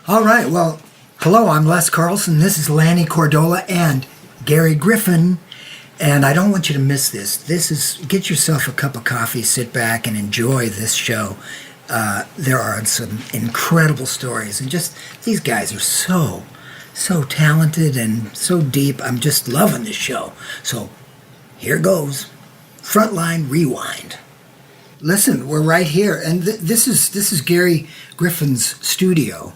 All right, well, hello, I'm Les Carlson. This is Lanny Cordola and Gary Griffin. And I don't want you to miss this. Get yourself a cup of coffee, sit back, and enjoy this show. There are some incredible stories. And just, these guys are so talented and so deep. I'm just loving this show. So, here goes. Frontline Rewind. Listen, we're right here. And this is Gary Griffin's studio.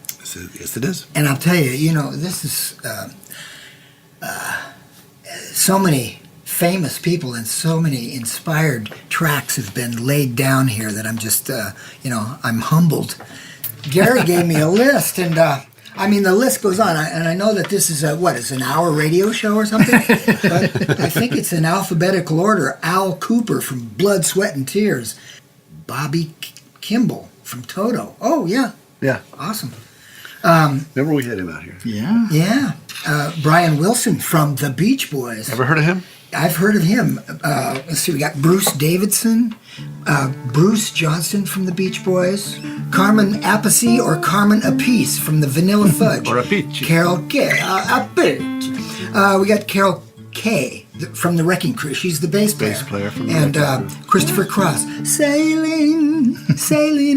Yes, it is. And I'll tell you, this is so many famous people and so many inspired tracks have been laid down here that I'm just, I'm humbled. Gary gave me a list, and the list goes on. And I know that this is it's an hour radio show or something? But I think it's in alphabetical order. Al Cooper from Blood, Sweat, and Tears. Bobby Kimball from Toto. Oh, yeah. Yeah. Awesome. Remember we had him out here? Yeah. Yeah. Brian Wilson from the Beach Boys. Ever heard of him? I've heard of him. Let's see, we got Bruce Davidson, Bruce Johnston from the Beach Boys, Carmen Appice or Carmen Appice from the Vanilla Fudge. Or Appice. Carol K. Appice. We got Carol K. From the Wrecking Crew. She's the bass player. From the and Christopher Cross. Sailing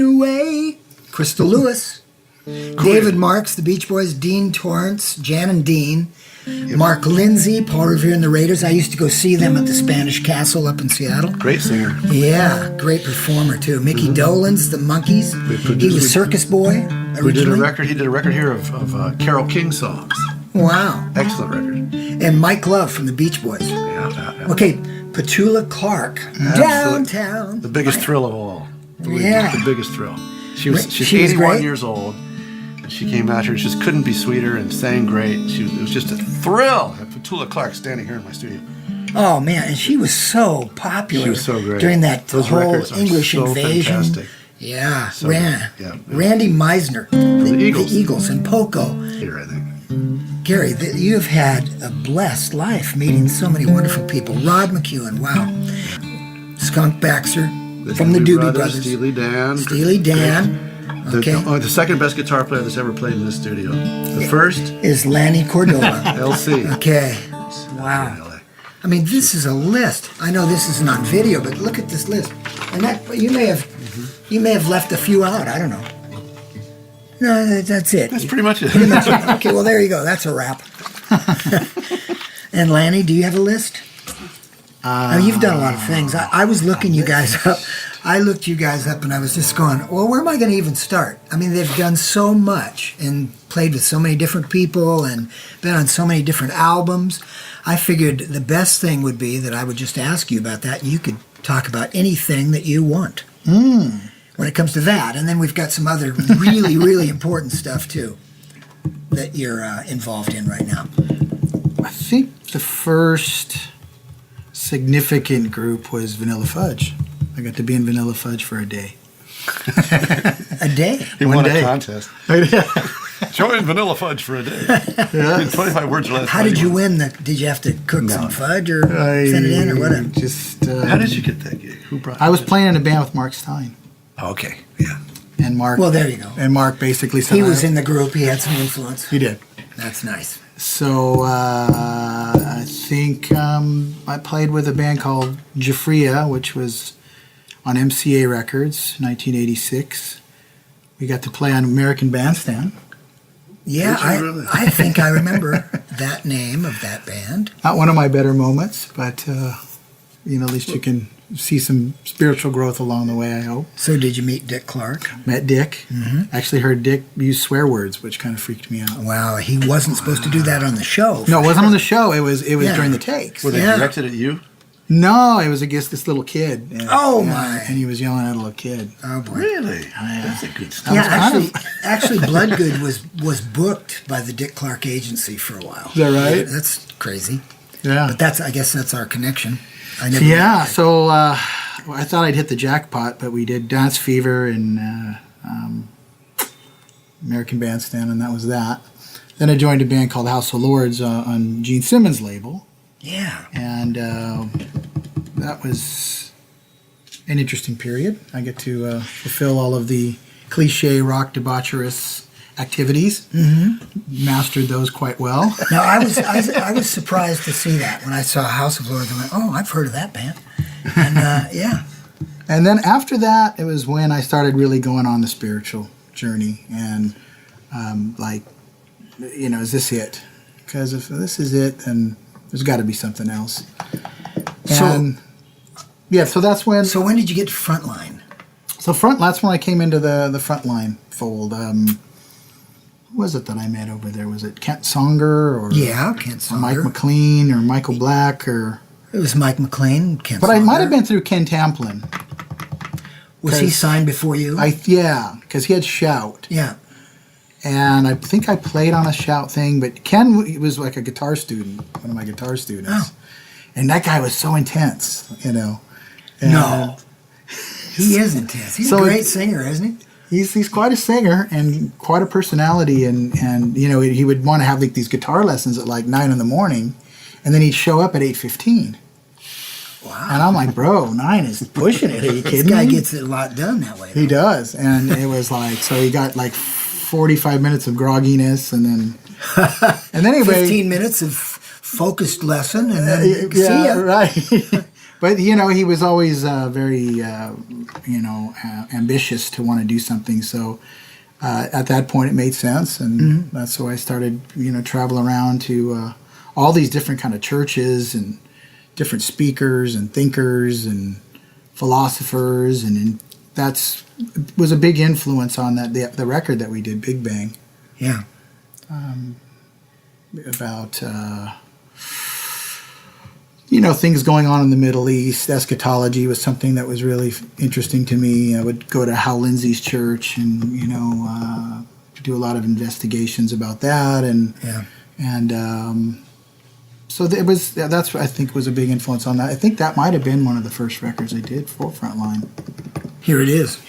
away. Crystal Lewis. David Marks, the Beach Boys, Dean Torrance, Jan and Dean, Mark Lindsay, Paul Revere and the Raiders. I used to go see them at the Spanish Castle up in Seattle. Great singer. Yeah, great performer too. Mickey Dolenz, the Monkees. He was Circus Boy originally. He did a record here of Carole King songs. Wow. Excellent record. And Mike Love from the Beach Boys. Yeah. Okay, Petula Clark, Downtown. The biggest thrill of all. Yeah. The biggest thrill. She's she was 81 great. Years old. She came out here and just couldn't be sweeter and sang great. It was just a thrill. I have Petula Clark standing here in my studio. Oh, man, and she was so popular. She was so great. During that Those whole records are English so invasion. Fantastic. Yeah, So Randy Meisner, the Eagles. The Eagles, and Poco. Here, I think. Gary, you've had a blessed life meeting so many wonderful people. Rod McEwen, wow. Skunk Baxter from the Doobie Brothers. Steely Dan. Okay. The second best guitar player that's ever played in this studio. The first is Lanny Cordola. LC. Okay. Wow. I mean, this is a list. I know this isn't on video, but look at this list. And that you may have left a few out. I don't know. No, that's it. That's pretty much it. Okay, well there you go. That's a wrap. And Lanny, do you have a list? You've done a lot of things. I was looking you guys up. I looked you guys up and I was just going, well, where am I going to even start? I mean, they've done so much and played with so many different people and been on so many different albums. I figured the best thing would be that I would just ask you about that and you could talk about anything that you want when it comes to that. And then we've got some other really, really important stuff too that you're involved in right now. I think the first significant group was Vanilla Fudge. I got to be in Vanilla Fudge for a day. A day? He won a contest. Join Vanilla Fudge for a day. Yeah. In 25 words or less. How did you win? Did you have to cook some fudge or send it in or whatever? How did you get that gig? Who brought I was you? playing in a band with Mark Stein. Oh, okay, yeah. And Mark. Well, there you go. And Mark basically said he was in the group. He had some influence. He did. That's nice. So I think I played with a band called Jafria, which was on MCA Records, 1986. We got to play on American Bandstand. Yeah, Really? I think I remember that name of that band. Not one of my better moments, but at least you can see some spiritual growth along the way, I hope. So did you meet Dick Clark? Met Dick. Mm-hmm. Actually heard Dick use swear words, which kind of freaked me out. Wow, he wasn't supposed to do that on the show. No, it wasn't on the show. It was Yeah. during the takes. Were they directed at you? No, it was against this little kid. And, Oh, my. And he was yelling at a little kid. Oh boy. Really? Yeah. That's a good story. Yeah, actually, Bloodgood was booked by the Dick Clark agency for a while. Is that right? Yeah, that's crazy. Yeah. But I guess that's our connection. So I thought I'd hit the jackpot, but we did Dance Fever and American Bandstand, and that was that. Then I joined a band called House of Lords on Gene Simmons' label. Yeah. And that was an interesting period. I get to fulfill all of the cliche rock debaucherous activities. Mastered those quite well. Now, I was surprised to see that when I saw House of Lords. I went, oh, I've heard of that band. And yeah. And then after that, it was when I started really going on the spiritual journey. And like, you know, is this it? Because if this is it, then there's got to be something else. And yeah, so that's when. So when did you get to Frontline? So that's when I came into the Frontline fold. Who was it that I met over there? Was it Kent Songer or Kent Songer, Mike McLean or Michael Black or? It was Mike McLean, Kent But Songer. I might have been through Ken Tamplin. Was he signed before you? Yeah, because he had Shout. Yeah. And I think I played on a Shout thing, but Ken he was like a guitar student, one of my guitar students. Oh. And that guy was so intense, you know. No. He is intense. He's a great singer, isn't he? He's quite a singer and quite a personality. And you know, he would want to have like these guitar lessons at like 9 in the morning, and then he'd show up at 8:15. Wow. And I'm like, bro, 9 is pushing it. Are you kidding This guy me? gets a lot done that way. He does. And it was like, so he got like 45 minutes of grogginess and then anyway. 15 minutes of focused lesson and then see yeah, ya. right. But, you know, he was always very, ambitious to want to do something. So at that point, it made sense. And that's why I started, you know, travel around to all these different kind of churches and different speakers and thinkers and philosophers. And that's was a big influence on the record that we did, Big Bang. Yeah. About... you know, things going on in the Middle East. Eschatology was something that was really interesting to me. I would go to Hal Lindsey's church and, you know, do a lot of investigations about that. So that's what I think was a big influence on that. I think that might have been one of the first records I did for Frontline. Here it is.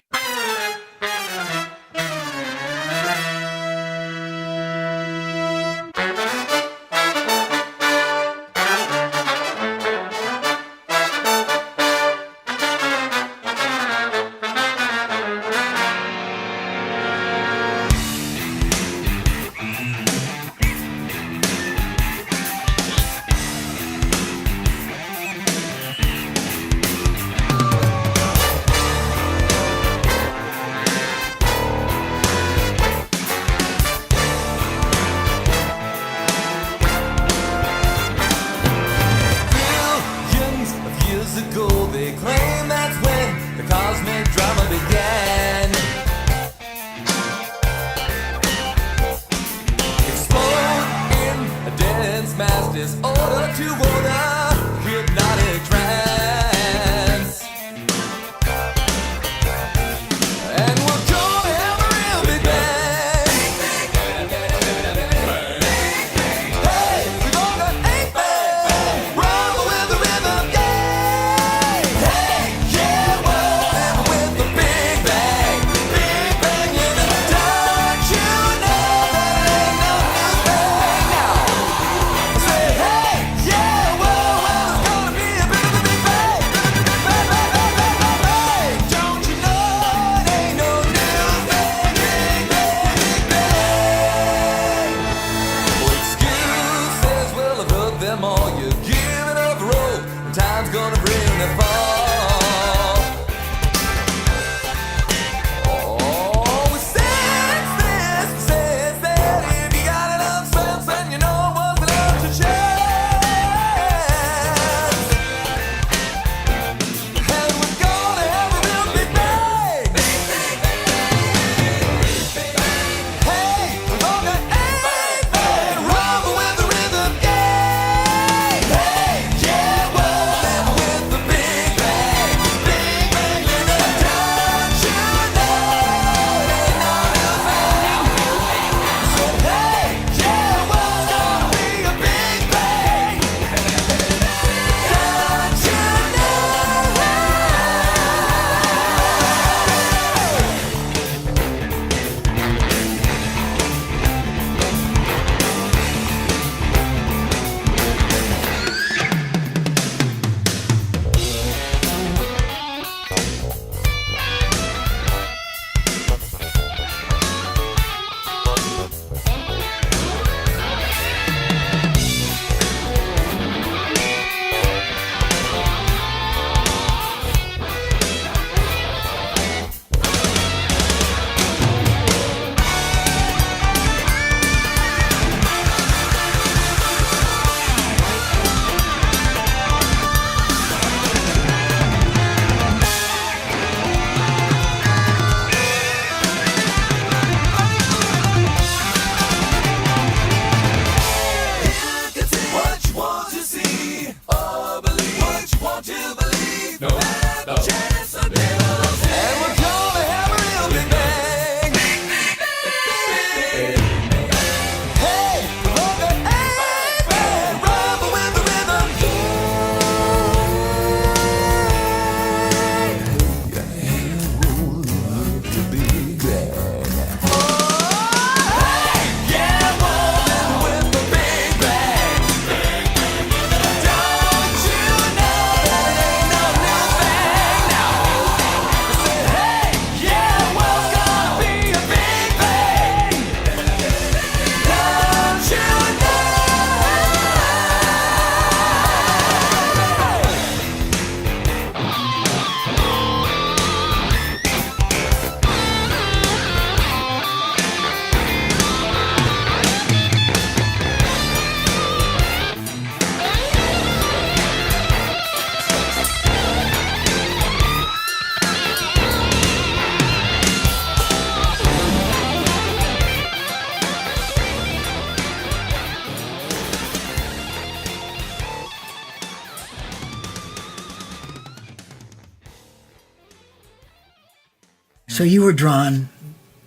So you were drawn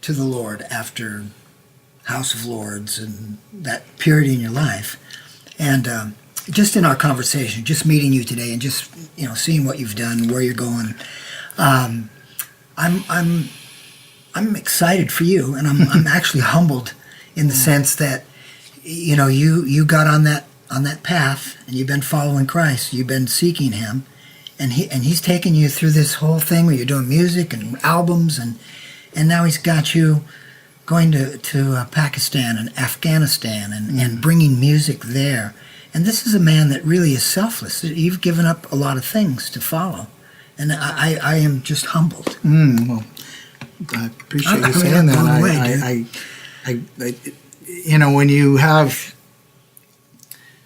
to the Lord after House of Lords and that period in your life. And just in our conversation, just meeting you today and just, seeing what you've done, where you're going, I'm excited for you, and I'm actually humbled in the sense that, you got on that path, and you've been following Christ. You've been seeking Him, and He's taken you through this whole thing where you're doing music and albums, and now He's got you going to Pakistan and Afghanistan and bringing music there. And this is a man that really is selfless. You've given up a lot of things to follow, and I am just humbled. Well, I appreciate you saying that. When you have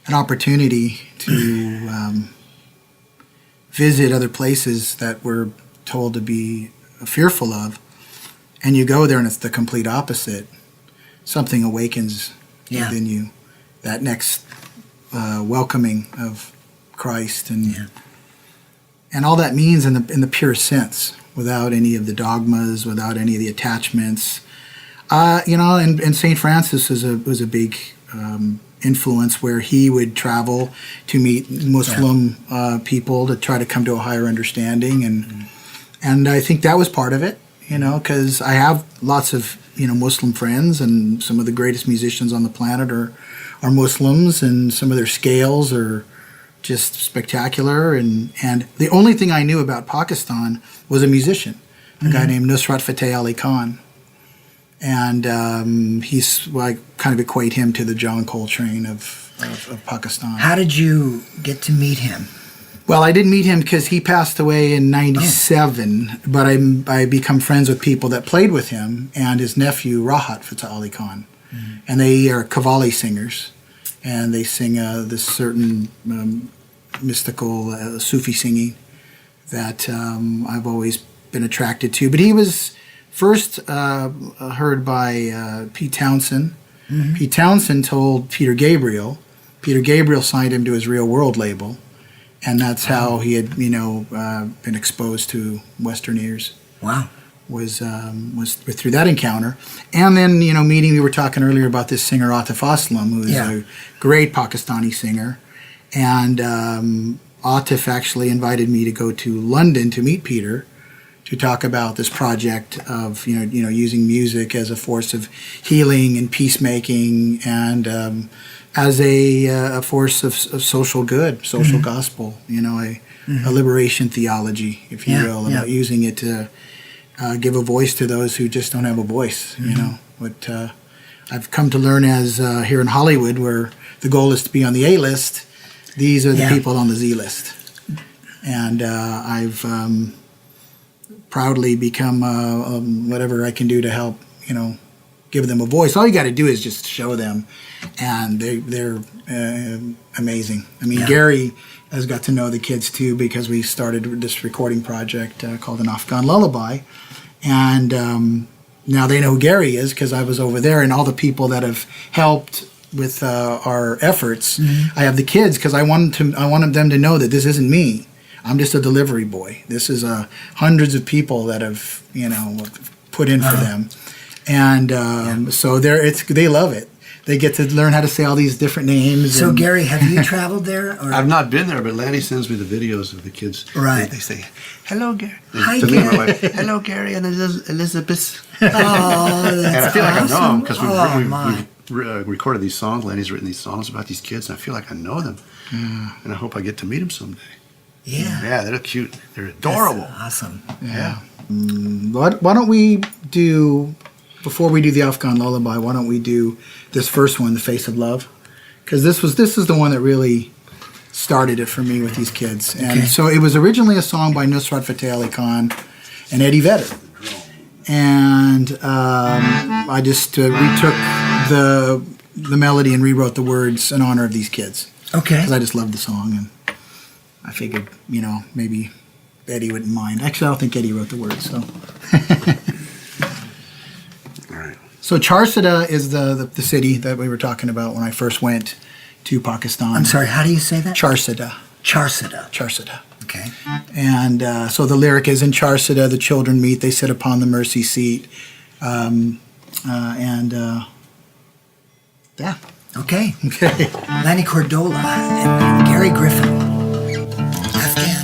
an opportunity to visit other places that we're told to be fearful of, and you go there and it's the complete opposite, something awakens within you. That next welcoming of Christ and all that means in the purest sense, without any of the dogmas, without any of the attachments. And St. Francis was a big influence, where he would travel to meet Muslim people to try to come to a higher understanding, and I think that was part of it. Because I have lots of Muslim friends, and some of the greatest musicians on the planet are Muslims, and some of their scales are just spectacular. And the only thing I knew about Pakistan was a musician, a guy named Nusrat Fateh Ali Khan. And I kind of equate him to the John Coltrane of Pakistan. How did you get to meet him? Well, I didn't meet him because he passed away in '97, but I become friends with people that played with him and his nephew, Rahat Fateh Ali Khan. And they are Qawwali singers, and they sing this certain mystical Sufi singing that I've always been attracted to. But he was first heard by Pete Townsend. Pete Townsend told Peter Gabriel. Peter Gabriel signed him to his Real World label. And that's how he had, been exposed to Western ears. Wow. Was through that encounter. And then, meeting, we were talking earlier about this singer Atif Aslam, who is a great Pakistani singer. And Atif actually invited me to go to London to meet Peter, to talk about this project of, using music as a force of healing and peacemaking, and as a force of social good, social gospel, a liberation theology, if you will, about using it to give a voice to those who just don't have a voice, What I've come to learn as here in Hollywood, where the goal is to be on the A list, these are the people on the Z list. And I've proudly become whatever I can do to help, give them a voice. All you got to do is just show them, and they're amazing. I mean, Gary has got to know the kids too, because we started this recording project called An Afghan Lullaby, and now they know who Gary is because I was over there, and all the people that have helped with our efforts. I have the kids because I wanted them to know that this isn't me. I'm just a delivery boy. This is hundreds of people that have put in for them. And so they love it. They get to learn how to say all these different names. So, Gary, have you traveled there? Or? I've not been there, but Lanny sends me the videos of the kids. Right. They say, "Hello, Gary." Hi, to Gary. me and my wife, "Hello, Gary and Elizabeth." Oh, that's And I feel like I know them because we've recorded these songs. Lanny's written these songs about these kids, and I feel like I know them. And I hope I get to meet them someday. Yeah, they're cute. They're adorable. That's awesome. Yeah. Why don't we do, before we do the Afghan Lullaby, why don't we do this first one, The Face of Love? Because this is the one that really started it for me with these kids. And so it was originally a song by Nusrat Fateh Ali Khan and Eddie Vedder. And I just retook the melody and rewrote the words in honor of these kids. Okay. Because I just loved the song, and I figured, maybe Eddie wouldn't mind. Actually, I don't think Eddie wrote the words, so. All right. So Charsada is the city that we were talking about when I first went to Pakistan. I'm sorry, how do you say that? Charsada. Charsada. Charsada. Okay. And so the lyric is, in Charsada, the children meet, they sit upon the mercy seat. Yeah. Okay. Okay. Lanny Cordola and Gary Griffin. Afghan.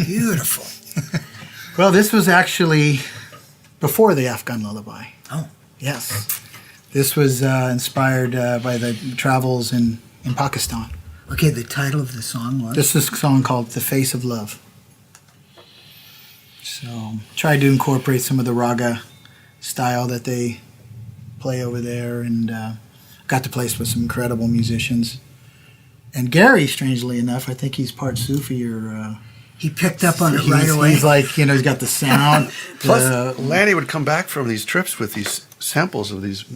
Beautiful. Well, this was actually before the Afghan Lullaby. Oh. Yes. This was inspired by the travels in Pakistan. Okay, the title of the song was? This is a song called The Face of Love. So tried to incorporate some of the raga style that they play over there, and got to play with some incredible musicians. And Gary, strangely enough, I think he's part Sufi or... he picked up on it right away. He's like, he's got the sound. Plus, Lanny would come back from these trips with these samples of these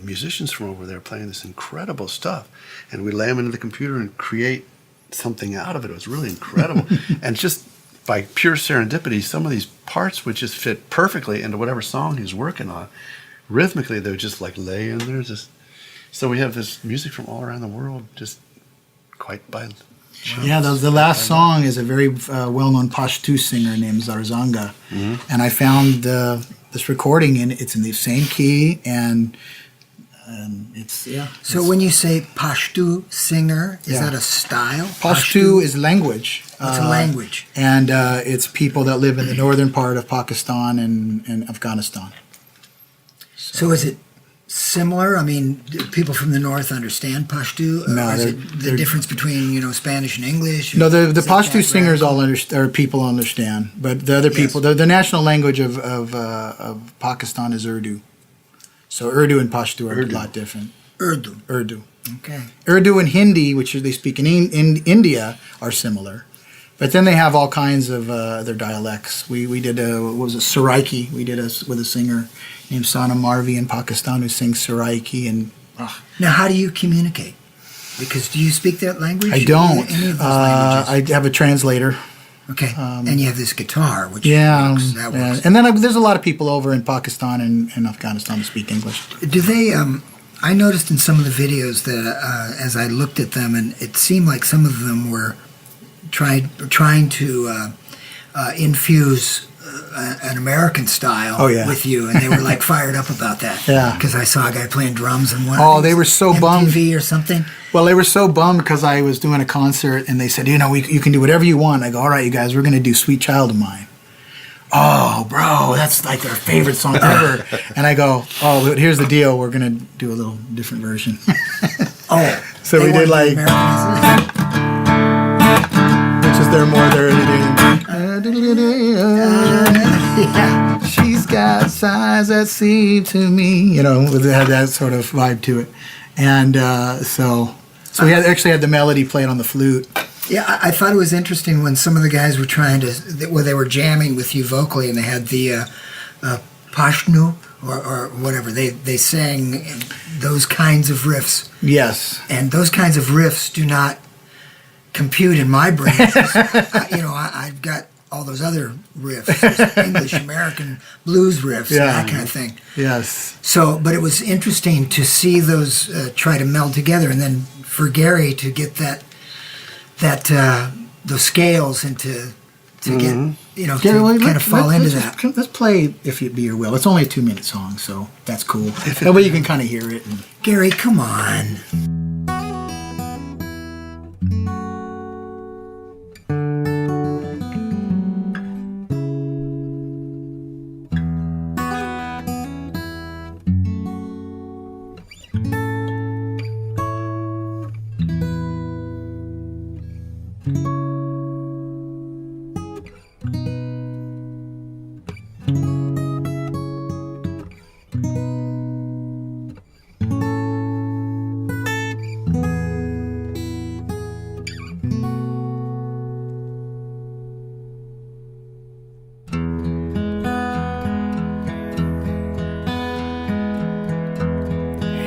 musicians from over there playing this incredible stuff. And we'd lay them into the computer and create something out of it. It was really incredible. And just by pure serendipity, some of these parts would just fit perfectly into whatever song he was working on. Rhythmically, they would just like lay in there. So we have this music from all around the world, just quite by chance. Yeah, the last song is a very well-known Pashto singer named Zarzanga. Mm-hmm. And I found this recording, and it's in the same key, and And it's, yeah. So when you say Pashto singer, is Yeah. that a style? Pashto is language. It's a language. And it's people that live in the northern part of Pakistan and Afghanistan. So is it similar? I mean, do people from the north understand Pashto? No, Or is they're- it the they're- difference between, Spanish and English? No, the Is it Pashto that singers radical? or people understand, but the other people, the national language of Pakistan is Urdu. So Urdu and Pashto are a lot different. Urdu. Urdu. Okay. Urdu and Hindi, which they speak in India, are similar. But then they have all kinds of their dialects. We did Saraiki. We did with a singer named Sana Marvi in Pakistan who sings Saraiki. And Now, how do you communicate? Because do you speak that language? I don't. Any of those languages? I have a translator. Okay. And you have this guitar, which Yeah, works. That yeah. works. And then there's a lot of people over in Pakistan and Afghanistan who speak English. Do they? I noticed in some of the videos that as I looked at them, and it seemed like some of them were trying to infuse an American style with you, and they were like fired up about that. Yeah. Because I saw a guy playing drums and one. Oh, they were so bummed. MTV or something. Well, they were so bummed because I was doing a concert and they said, you can do whatever you want. I go, all right, you guys, we're going to do Sweet Child of Mine. Oh, bro, that's like their favorite song ever. And I go, oh, but here's the deal. We're going to do a little different version. So we did like, which is their yeah. She's got sighs that seem to me, it had that sort of vibe to it. And so we actually had the melody played on the flute. Yeah, I thought it was interesting when some of the guys were they were jamming with you vocally, and they had the Pashnu or whatever. They sang those kinds of riffs. Yes. And those kinds of riffs do not compute in my brain. I've got all those other riffs, those English, American blues riffs, and that kind of thing. Yes. So, but it was interesting to see those try to meld together, and then for Gary to get those scales and to get Gary, kind of fall into that. Let's play If It Be Your Will. It's only a 2-minute song, so that's cool. That way you can kind of hear it. Gary, come on.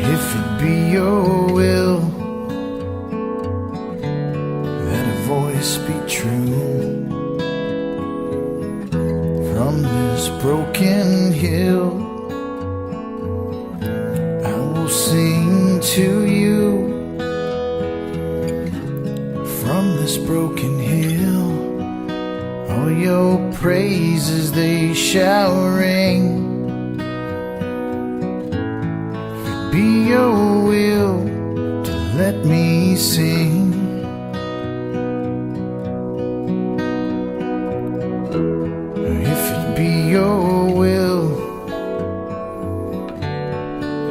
If it be your will that a voice be true from this broken hill, I will sing to you from this broken hill. All your praises they shall ring. Be your will to let me sing. If it be your will,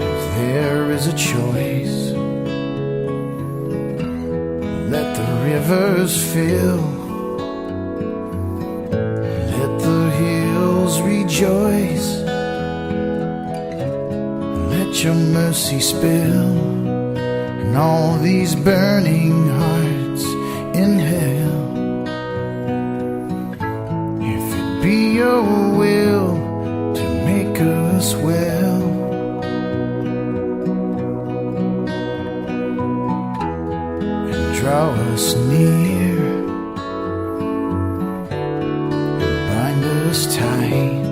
if there is a choice, let the rivers fill, let the hills rejoice. Let your mercy spill, and all these burning hearts in hell. If it be your will to make us well, and draw us near, and bind us tight.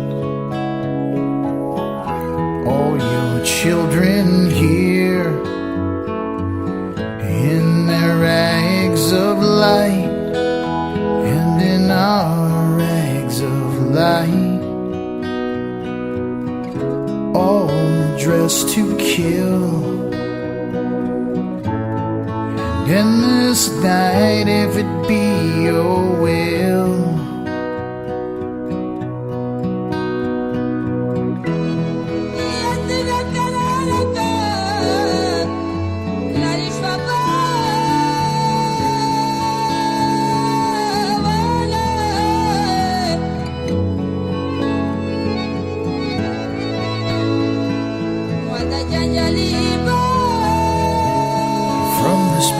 All your children here in their rags of light and in our rags of light, all dressed to kill, this night if it be your will.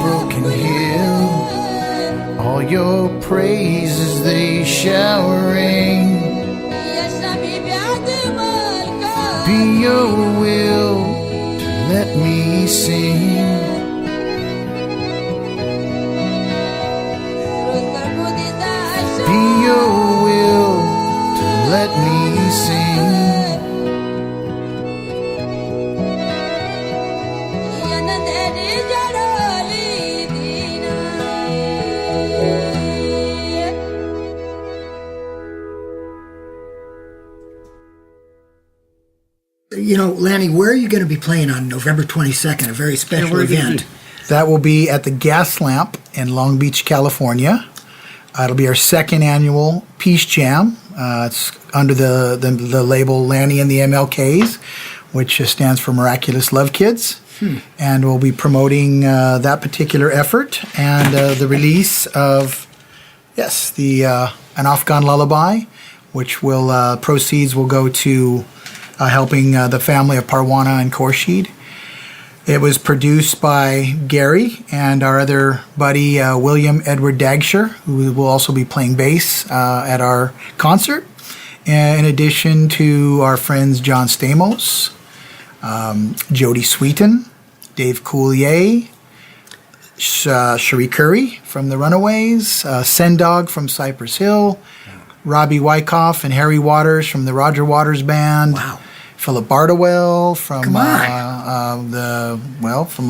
Broken hill, all your praises they shall ring. Be your will to let me sing. Be your will to let me sing. You know, Lanny, where are you going to be playing on November 22nd, a very special where are you gonna event? That will be at the Gas Lamp in Long Beach, California. It'll be our second annual Peace Jam. It's under the label Lanny and the MLKs, which stands for Miraculous Love Kids. And we'll be promoting that particular effort and the release of, an Afghan Lullaby, which will proceeds will go to helping the family of Parwana and Khorshid. It was produced by Gary and our other buddy, William Edward Dagsher, who will also be playing bass at our concert, in addition to our friends John Stamos, Jody Sweeten, Dave Coulier, Cherie Curry from the Runaways, Sendog from Cypress Hill, Robbie Wyckoff and Harry Waters from the Roger Waters Band. Wow. Philip Bardowell from Come from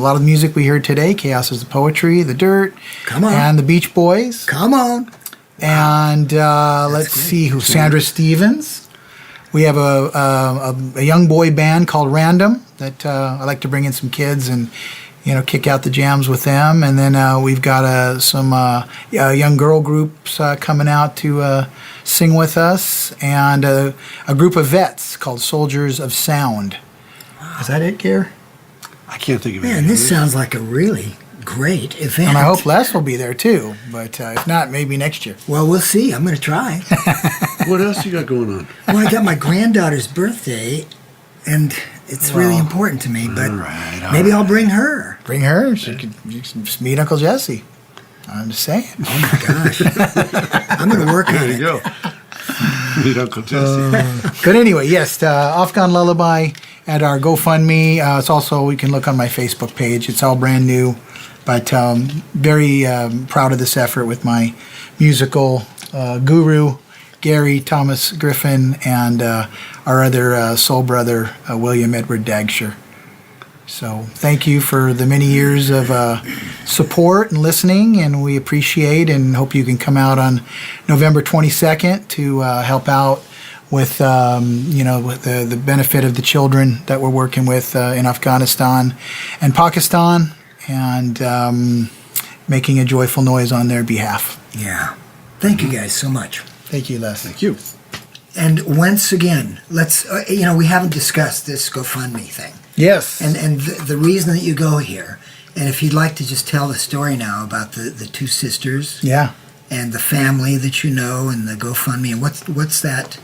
a lot of the music we heard today, Chaos is the Poetry, The Dirt, Come on. and the Beach Boys. Come on. And let's see who, Sandra Stevens. We have a young boy band called Random that I like to bring in some kids and kick out the jams with them. And then we've got some young girl groups coming out to sing with us, and a group of vets called Soldiers of Sound. Wow. Is that it, Gare? I can't think of it. Man, this sounds like a really great event. And I hope Les will be there too, but if not, maybe next year. Well, we'll see. I'm going to try. What else you got going on? Well, I got my granddaughter's birthday, and it's really important to me, but maybe I'll bring her. Bring her. You can just meet Uncle Jesse. I'm just saying. Oh, my gosh. I'm going to work on it. There you go. Meet Uncle Jesse. But anyway, yes, Afghan Lullaby at our GoFundMe. It's also, you can look on my Facebook page. It's all brand new, but very proud of this effort with my musical guru, Gary Thomas Griffin, and our other soul brother, William Edward Dagsher. So thank you for the many years of support and listening, and we appreciate and hope you can come out on November 22nd to help out with with the benefit of the children that we're working with in Afghanistan and Pakistan, and making a joyful noise on their behalf. Yeah. Thank you guys so much. Thank you, Les. Thank you. And once again, let's, we haven't discussed this GoFundMe thing. Yes. And the reason that you go here, and if you'd like to just tell the story now about the two sisters. Yeah. And the family that you know, and the GoFundMe, and what's that,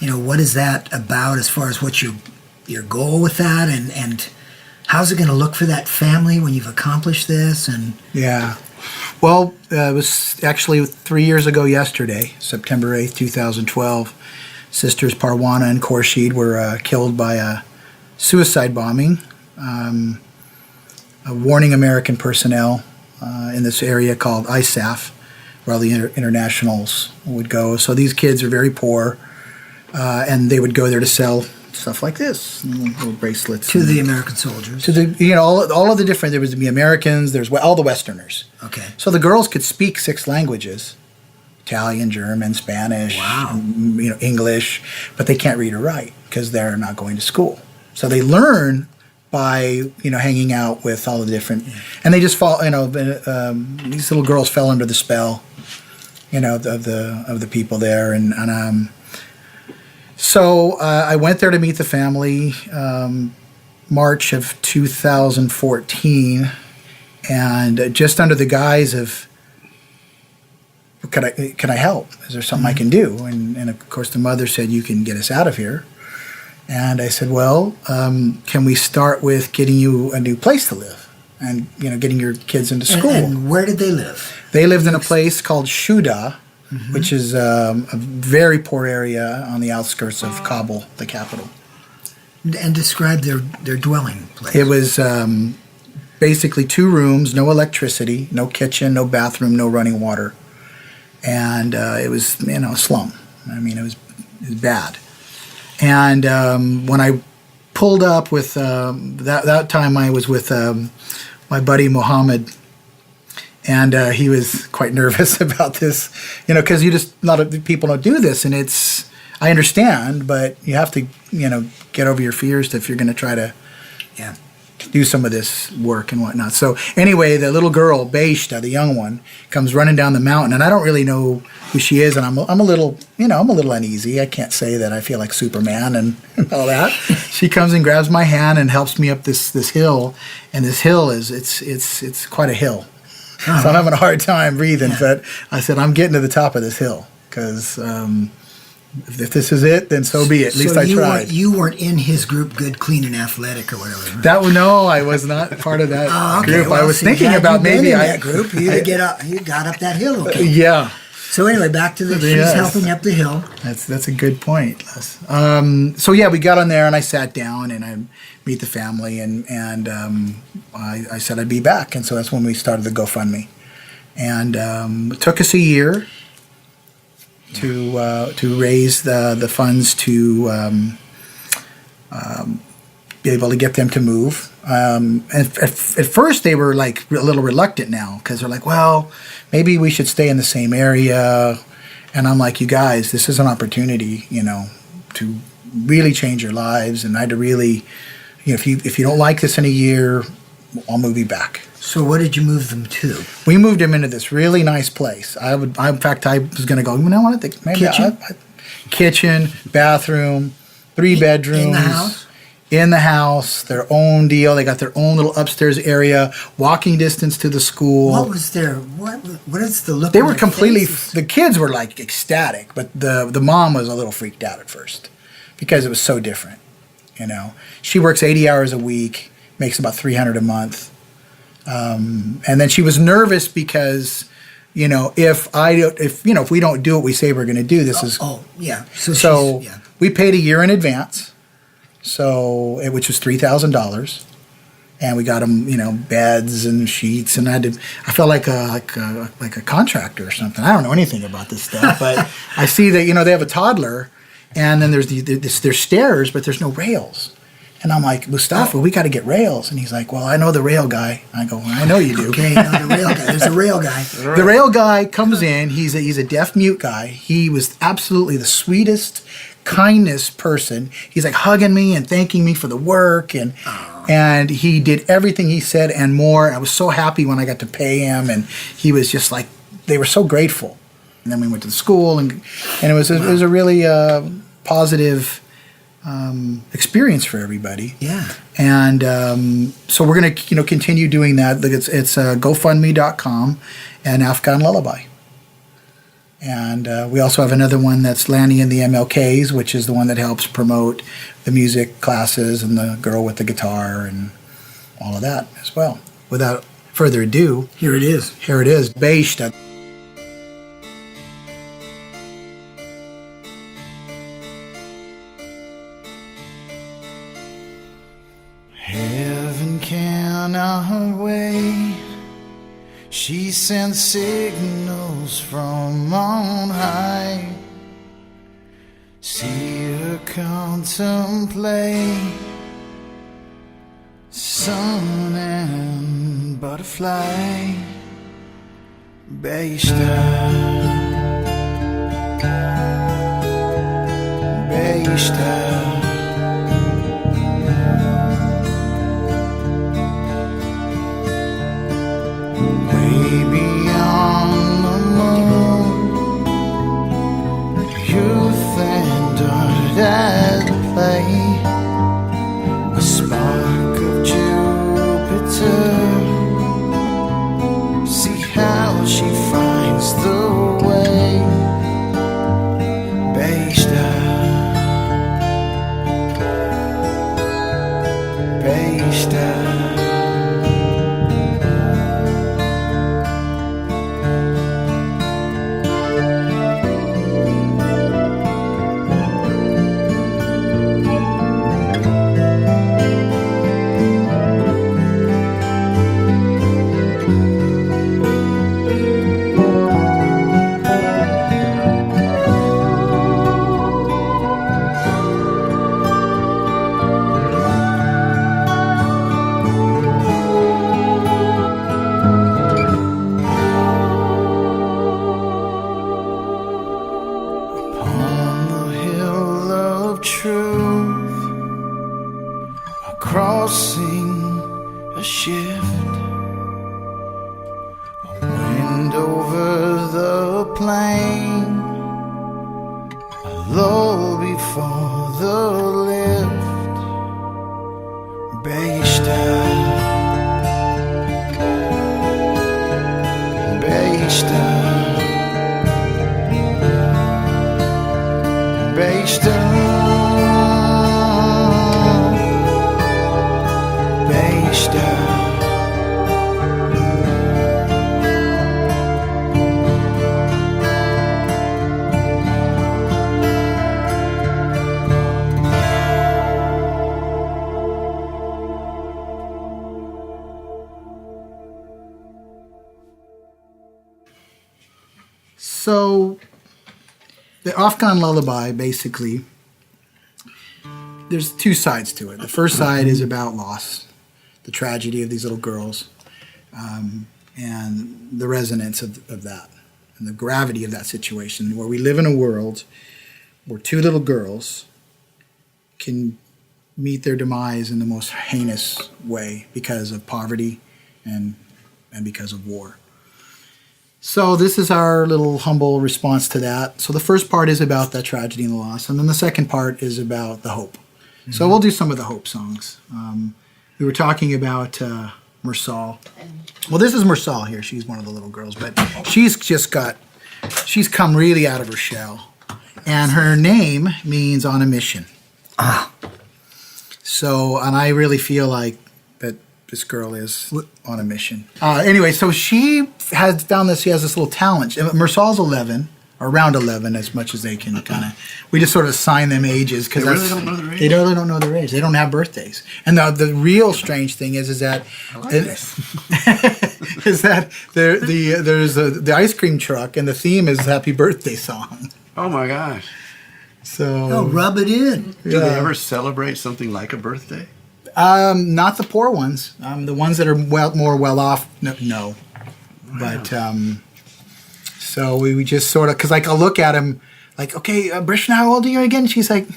what is that about as far as what's your goal with that, and how's it going to look for that family when you've accomplished this? And yeah. Well, it was actually 3 years ago yesterday, September 8th, 2012. Sisters Parwana and Khorshid were killed by a suicide bombing, warning American personnel in this area called ISAF, where all the internationals would go. So these kids are very poor, and they would go there to sell stuff like this, little bracelets. To the American soldiers. To the, all of the different, there was the Americans, there's all the Westerners. Okay. So the girls could speak 6 languages, Italian, German, Spanish, Wow. English, but they can't read or write because they're not going to school. So they learn by hanging out with all the different, and they just fall. These little girls fell under the spell, of the people there, and so I went there to meet the family, March of 2014, and just under the guise of, can I help? Is there something I can do? And of course the mother said, you can get us out of here. And I said, well, can we start with getting you a new place to live and, getting your kids into school? And where did they live? They lived in a place called Shuda, which is a very poor area on the outskirts of Kabul, the capital. And describe their dwelling place. It was basically 2 rooms, no electricity, no kitchen, no bathroom, no running water. And it was, a slum. I mean, it was bad. And when I pulled up with, that time I was with my buddy Mohammed, and he was quite nervous about this, because a lot of people don't do this, and I understand, but you have to, get over your fears if you're going to try to do some of this work and whatnot. So anyway, the little girl, Beishta, the young one, comes running down the mountain, and I don't really know who she is, and I'm a little uneasy. I can't say that I feel like Superman and all that. She comes and grabs my hand and helps me up this hill, and this hill it's quite a hill. So I'm having a hard time breathing, but I said, I'm getting to the top of this hill, because if this is it, then so be it. At least I tried. You weren't in his group, Good, Clean, and Athletic, or whatever. No, I was not part of that group. Well, I was thinking about maybe that group. You got up that hill. Okay. Yeah. So anyway, back to she's helping up the hill. That's a good point, Les. So yeah, we got on there, and I sat down, and I meet the family, and I said I'd be back, and so that's when we started the GoFundMe, and it took us a year to raise the funds to be able to get them to move. And at first they were like a little reluctant now, because they're like, well, maybe we should stay in the same area. And I'm like, you guys, this is an opportunity, to really change your lives. And I had to really, if you don't like this in a year, I'll move you back. So what did you move them to? We moved him into this really nice place. In fact, I was going to go, kitchen? Kitchen, bathroom, 3 bedrooms. In the house? In the house, their own deal. They got their own little upstairs area, walking distance to the school. What was what is the look? They were completely, the kids were like ecstatic, but the mom was a little freaked out at first because it was so different, She works 80 hours a week, makes about $300 a month. And then she was nervous because, if we don't do what we say we're going to do, this is. Oh, yeah. So we paid a year in advance, which was $3,000, and we got them, beds and sheets, and I felt like a contractor or something. I don't know anything about this stuff, but I see that they have a toddler, and then there's stairs, but there's no rails. And I'm like, Mustafa, we got to get rails. And he's like, well, I know the rail guy. I go, well, I know you do. Okay, the rail guy. There's a rail guy. The rail guy comes in. He's a deaf mute guy. He was absolutely the sweetest, kindest person. He's like hugging me and thanking me for the work. And he did everything he said and more. I was so happy when I got to pay him. And he was just like, they were so grateful. And then we went to the school. And it was a really positive experience for everybody. Yeah. And so we're going to continue doing that. It's GoFundMe.com and Afghan Lullaby. And we also have another one that's Lanny and the MLKs, which is the one that helps promote the music classes and the girl with the guitar and all of that as well. Without further ado, Here it is. Beishta. Heaven cannot wait. She sends signals from on high. See her contemplate sun and butterfly. Beishta, Beishta. for the lift. Beigstad, Beigstad, Beigstad, Beigstad. So, the Afghan lullaby, basically, there's two sides to it. The first side is about loss, the tragedy of these little girls, and the resonance of that, and the gravity of that situation, where we live in a world where two little girls can meet their demise in the most heinous way because of poverty and because of war. So this is our little humble response to that. So the first part is about that tragedy and the loss, and then the second part is about the hope. Mm-hmm. So we'll do some of the hope songs. We were talking about Mursal. Well, this is Mursal here. She's one of the little girls, but she's come really out of her shell. And her name means on a mission. So, and I really feel like that this girl is on a mission. Anyway, so she has found this. She has this little talent. Mursal's 11, or around 11, as much as they can kind of. We just sort of assign them ages because they really don't know their age. They really don't know their age. They don't have birthdays. And the real strange thing is that is that there's the ice cream truck, and the theme is Happy Birthday Song. Oh my gosh! So rub it in. Do they ever celebrate something like a birthday? Not the poor ones. The ones that are more well off, no. But so we just sort of, because like I'll look at him like, okay, Brishna, how old are you again? She's like,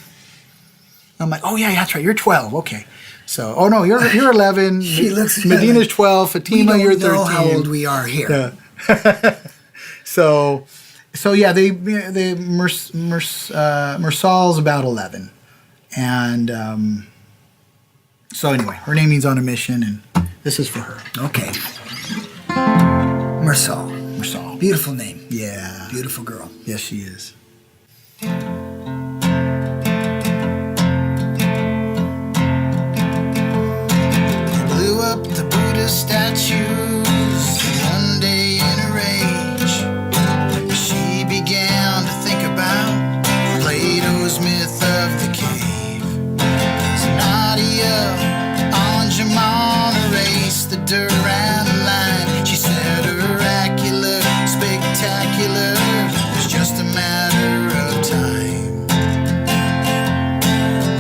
I'm like, oh yeah, that's right, you're 12, okay. So, oh no, you're 11. She looks. Medina's 12. Fatima, you're 13. We don't know how old we are here. Yeah. So yeah, Mursal's about 11, and so anyway, her name means on a mission, and this is for her. Okay. Mursal. Beautiful name. Yeah. Beautiful girl. Yes, she is. Blew up the Buddha statues one day in a rage. She began to think about Plato's myth of the cave. So Nadia Anjaman erased the Durand line. She said oracular, spectacular, was just a matter of time.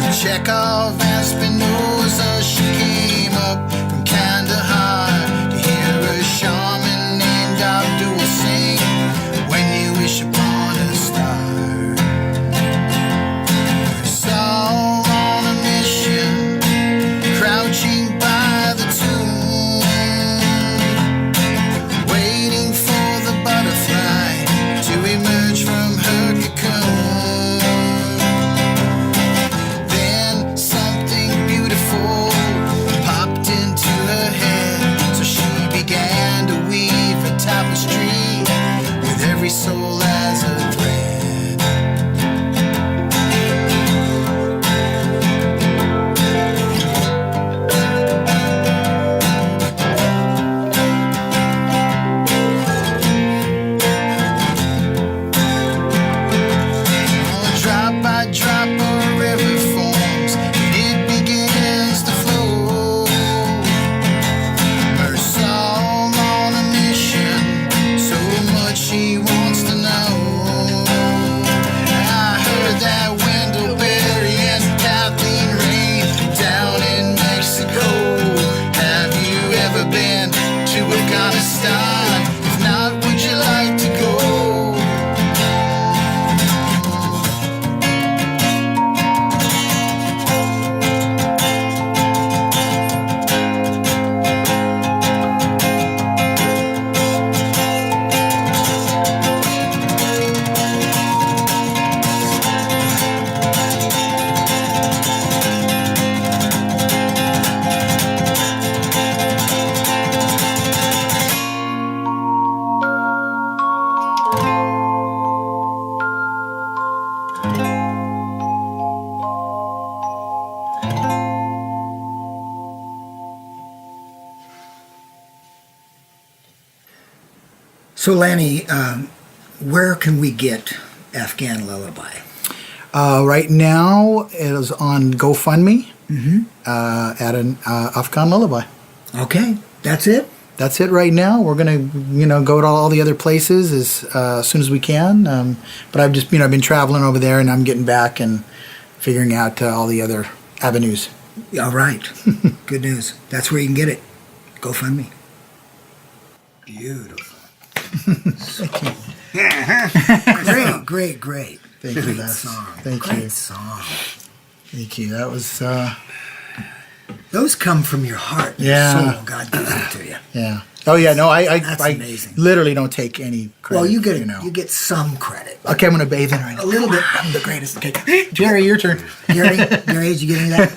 With Chekhov and Spinoza, she came up from Kandahar to hear a shaman named Abdul sing, "When you wish upon a star." Saul on a mission, crouching by the tomb, waiting for the butterfly to emerge from her cocoon. Then something beautiful popped into her head, so she began to weave a tapestry with every soul as a thread. Drop by drop, a river forms and it begins to flow. Mursal on a mission, so much she wants to know. So, Lanny, where can we get Afghan Lullaby? Right now, it is on GoFundMe at an Afghan Lullaby. Okay, that's it? That's it right now. We're gonna, go to all the other places as soon as we can. But I've just, I've been traveling over there, and I'm getting back and figuring out all the other avenues. All right. Good news. That's where you can get it. GoFundMe. Beautiful. Great. Thank you. Great Les. song. Thank Great you. song. Thank you. That was, Those come from your heart. Yeah. Soul. God gives it to you. yeah. Oh yeah, no, I That's amazing. literally don't take any credit. Well, you know. get some credit. Okay, I'm gonna bathe in right now. A little bit. I'm the greatest. Okay, Jerry, your turn. Gary, did you get any of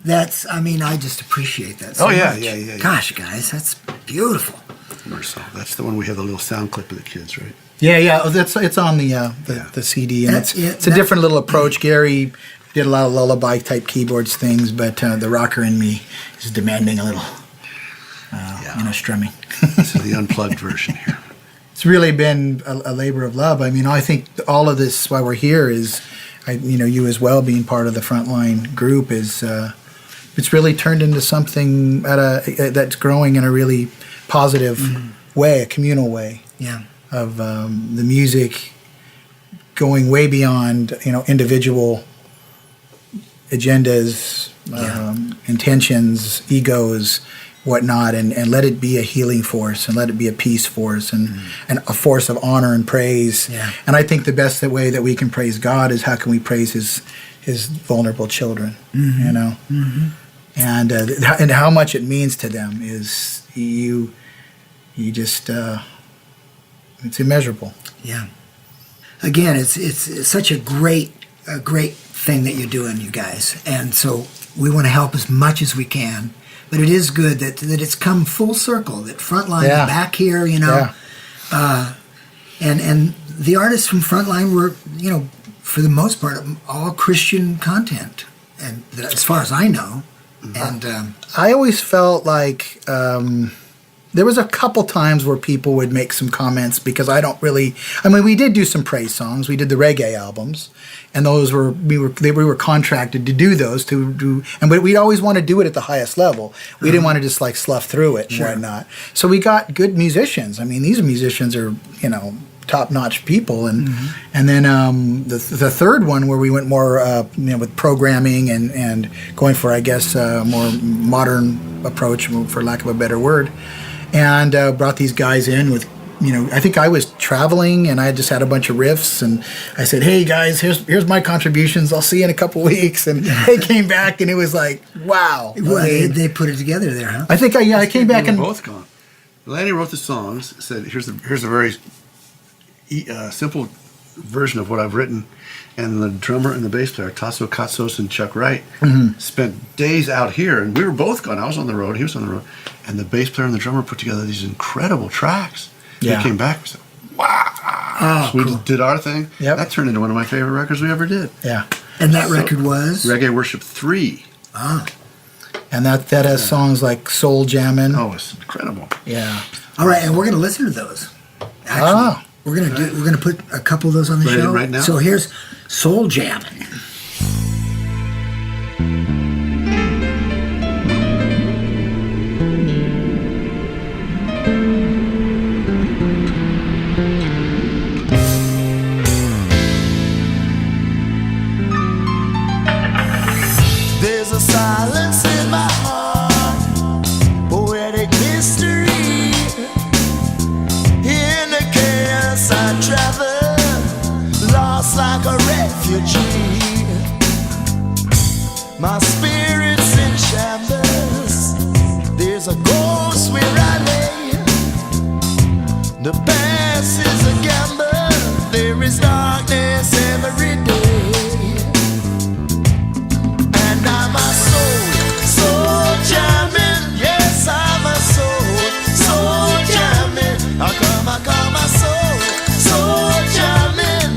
that? I just appreciate that so Oh, yeah, much. yeah. Gosh, guys, that's beautiful. Marcel. That's the one we have the little sound clip of the kids, right? Yeah. Oh, it's on the CD, and That's it. it's a different little approach. Gary did a lot of lullaby type keyboards things, but the rocker in me is demanding a little, strumming. This is the unplugged version here. It's really been a labor of love. I think all of this, why we're here, is, you as well being part of the Frontline group, is it's really turned into something that's growing in a really positive way, a communal way. Yeah. Of the music going way beyond individual agendas, intentions, egos, whatnot, and let it be a healing force, and let it be a peace force, and a force of honor and praise. Yeah. And I think the best way that we can praise God is how can we praise His vulnerable children, and how much it means to them is you just. It's immeasurable. Yeah. Again, it's such a great thing that you're doing, you guys, and so we want to help as much as we can. But it is good that it's come full circle. That Frontline is back here, and the artists from Frontline were, for the most part, all Christian content, and as far as I know, and I always felt like. There was a couple times where people would make some comments because we did do some praise songs. We did the reggae albums, and those we were contracted to do those but we'd always want to do it at the highest level. We didn't want to just slough through it and whatnot. So we got good musicians. These musicians are top-notch people, and then the third one where we went more with programming and going for, I guess, a more modern approach, for lack of a better word. And brought these guys in with, I think I was traveling and I just had a bunch of riffs, and I said, "Hey guys, here's my contributions. I'll see you in a couple weeks." And they came back, and it was like, wow. Well, they put it together there, huh? I think I came back and both gone. Lanny wrote the songs. Said, "Here's a very simple version of what I've written." And the drummer and the bass player, Tasso Katsos and Chuck Wright, spent days out here, and we were both gone. I was on the road, he was on the road, and the bass player and the drummer put together these incredible tracks. Yeah. We came back and said, wow. So we just did our thing. Yep. That turned into one of my favorite records we ever did. Yeah. And that record was? Reggea Worship 3. Ah. And that has songs like Soul Jammin'. Oh, it's incredible. Yeah. All right, and we're going to listen to those. Actually, we're gonna put a couple of those on the Play show them right now? So here's Soul Jammin'. There's a silence in my heart, poetic mystery. In the chaos I travel, lost like a refugee. My spirit's in shambles. There's a ghost where I lay. The past is a gamble. There is darkness every day. I'm a soul jamming. Yes, I'm a soul jamming. I come a soul jamming.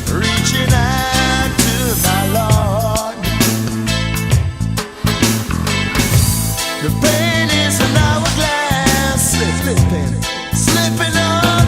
Reaching out to my Lord. The pain is an hourglass, slipping on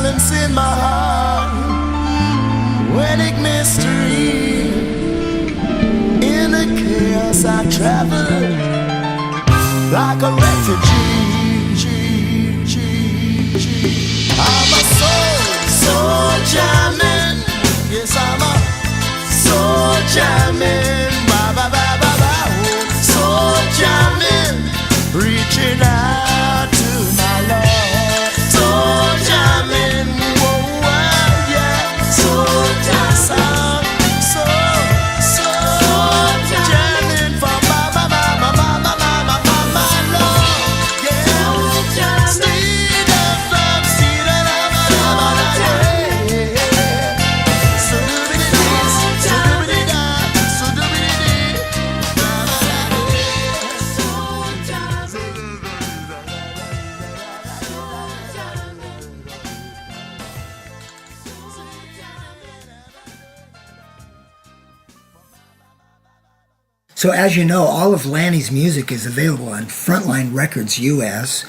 silence in my heart, wedding mystery. In the chaos I travel like a refugee. I'm a soldier man. Yes, I'm a soldier man. Soldier man, reaching out to my Lord. Soldier man, whoa, whoa, yeah. Soldier son, soldier man for my Lord. Yeah, steed of love, steed of love, yeah. So as you know, all of Lanny's music is available on Frontline Records US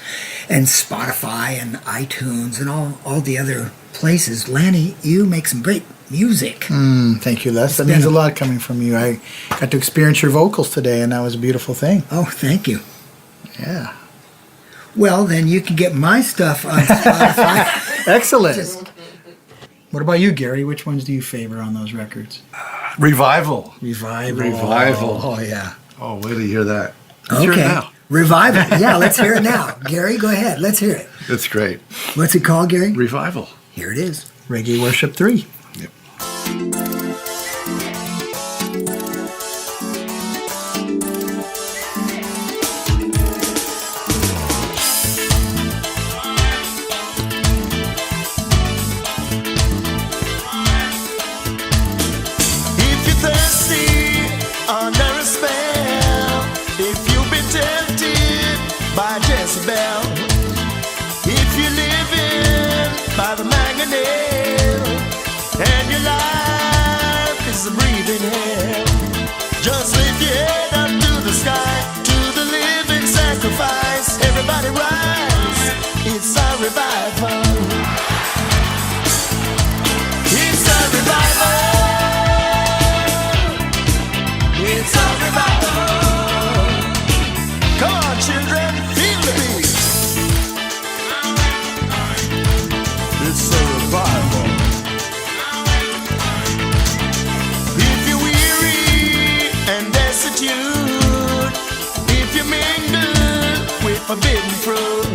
and Spotify and iTunes and all the other places. Lanny, you make some great music. Thank you, Les. That means a lot coming from you. I got to experience your vocals today, and that was a beautiful thing. Oh, thank you. Yeah. Well, then you can get my stuff on Spotify. Excellent. What about you, Gary? Which ones do you favor on those records? Revival. Revival. Oh, yeah. Oh, wait till you hear that. Let's hear it Okay. now. Revival. Yeah, let's hear it now. Gary, go ahead. Let's hear it. It's great. What's it called, Gary? Revival. Here it is. Reggea Worship 3. Yep. If you're thirsty under a spell, if you've been tempted by Jezebel, if you're living by the mangonel, and your life is a breathing hell, just lift your head up to the sky, to the living sacrifice. Everybody rise, it's a revival. It's a revival. It's a revival. Come on, children, feel the beat. It's a revival. If you're weary and destitute, if you mingle with forbidden fruit,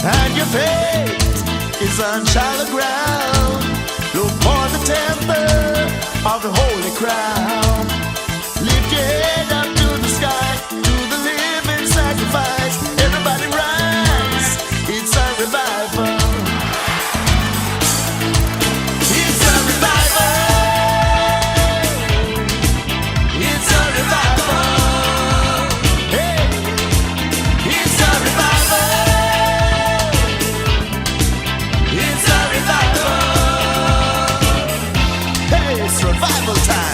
and your faith is on shallow ground, look for the temple of the holy crown. Lift your head up to the sky, to the living sacrifice. Everybody rise, it's a revival. It's a revival. It's a revival. Hey, it's a revival. It's a revival. Hey, it's revival time.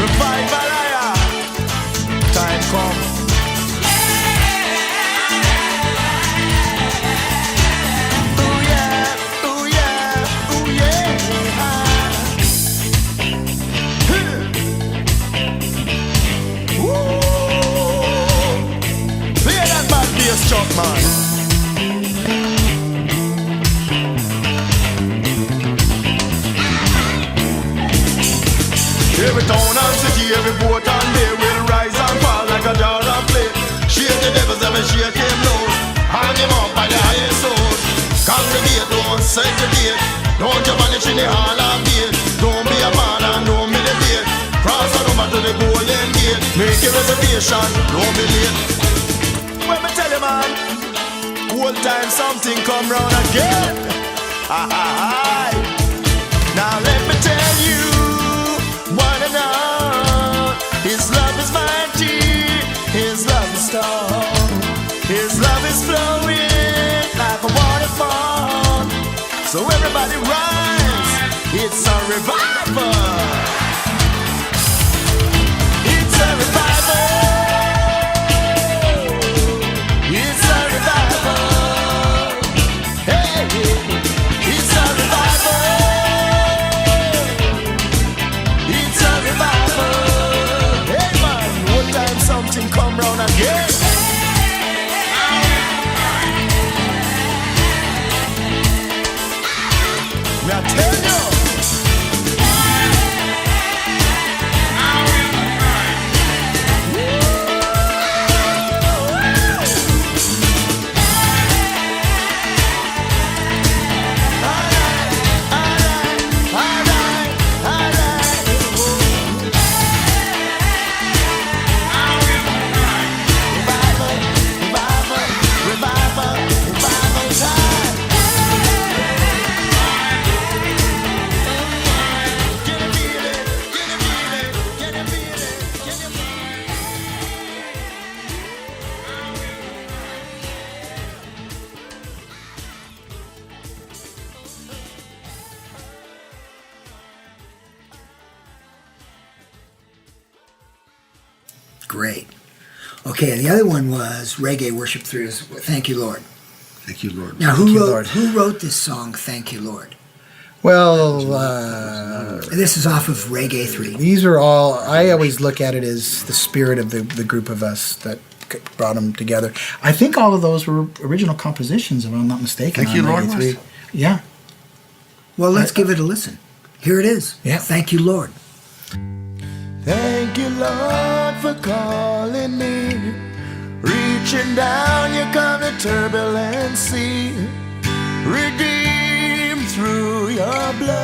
Revival, time come. Ooh yeah, ooh yeah, ooh yeah. Ooh. Play that bad bass chuck, man. Every town and city, every port and bay will rise and fall like a jar of clay. Shake the devils, every shake him low. Hang him up by the highest sword. Congregate, don't segregate. Don't you vanish in the hall of gate. Don't be a man and don't meditate. Cross on over to the golden gate. Make your reservation, don't be late. When me tell you, man, whole time something come round again. Now let me tell you, wanna know, His love is mighty, His love is strong, His love is flowing like a waterfall. So everybody rise, it's a revival. It's a revival. It's a watch him come round again. Now tell you. Great. Okay, the other one was Reggea Worship 3. Thank You, Lord. Thank you, Lord. Now, Thank you, who Lord. wrote this song, Thank You, Lord? Well, This is off of Reggea 3. these are all, I always look at it as the spirit of the group of us that brought them together. I think all of those were original compositions, if I'm not mistaken. Thank You, on Lord, Reggea was? 3. Yeah. Well, let's give it a listen. Here it is. Yeah. Thank You, Lord. Thank you, Lord, for calling me. Reaching down, you come to turbulent sea. Redeemed through your blood.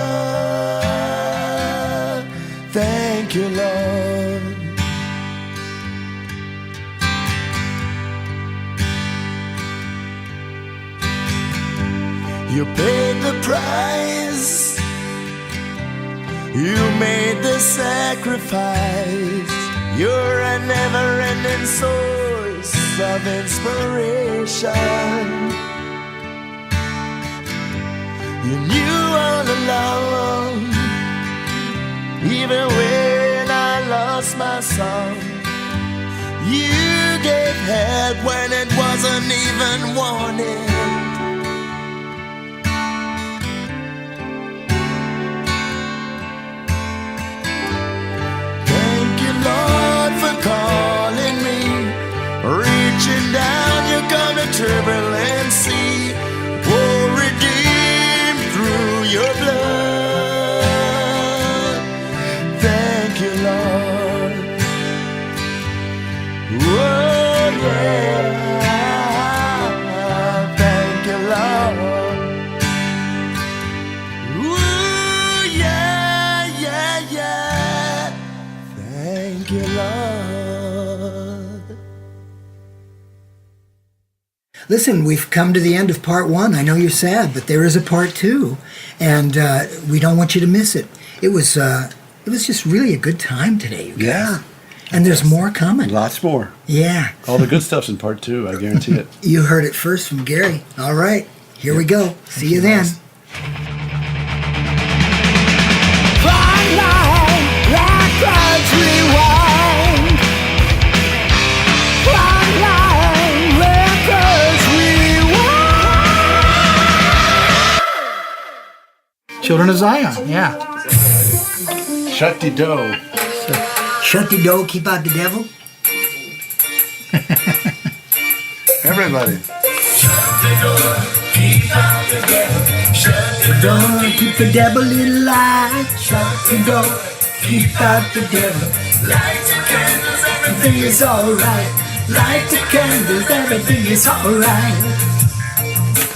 Thank you, Lord. You paid the price. You made the sacrifice. You're a never-ending source of inspiration. You knew all along, even when I lost my song. You gave help when it wasn't even wanted. Lord, for calling me. Reaching down, you come to turbulent sea. Oh, redeemed through your blood. Thank you, Lord. Oh, yeah. Thank you, Lord. Ooh, yeah, yeah, yeah. Thank you, Lord. Listen, we've come to the end of part 1. I know you're sad, but there is a part 2, and we don't want you to miss it. It was just really a good time today, you guys. Yeah. And there's more coming. Lots more. Yeah. All the good stuff's in part 2, I guarantee it. You heard it first from Gary. All right. Here we go. See you then. Frontline, records rewind. Frontline, records rewind. Children of Zion, yeah. Shut the door. Shut the door, keep out the devil. Everybody. Door, keep the devil alive. Shut the door, keep out the devil. Light the candles, everything is alright. Light the candles, everything is alright.